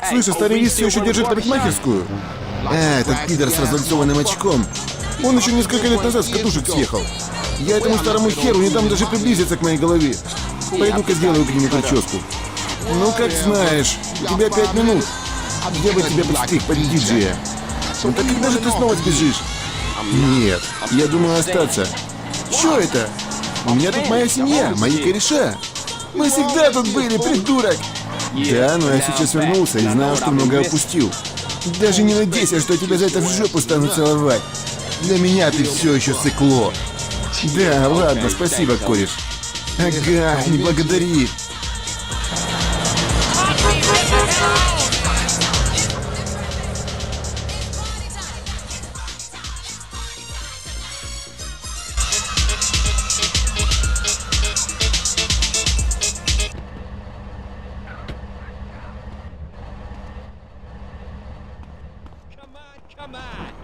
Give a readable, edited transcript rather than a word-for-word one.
Слышь, старый лис все еще держит парикмахерскую? Этот пидор с разлицованным очком. Он еще несколько лет назад с катушек съехал. Я этому старому херу не дам даже приблизиться к моей голове. Пойду-ка сделаю к нему прическу. Ну, как знаешь, у тебя 5 минут. Я бы тебя подстриг под диджея. Ну так когда же ты снова сбежишь? Нет, я думаю остаться. Чё это? У меня тут моя семья, мои кореша. Мы всегда тут были, придурок. Да, но я сейчас вернулся и знаю, что много опустил. Даже не надейся, что я тебя за это в жопу стану целовать. Для меня ты все еще сыкло. Да, ладно, спасибо, кореш. Ага, не благодари. Come on.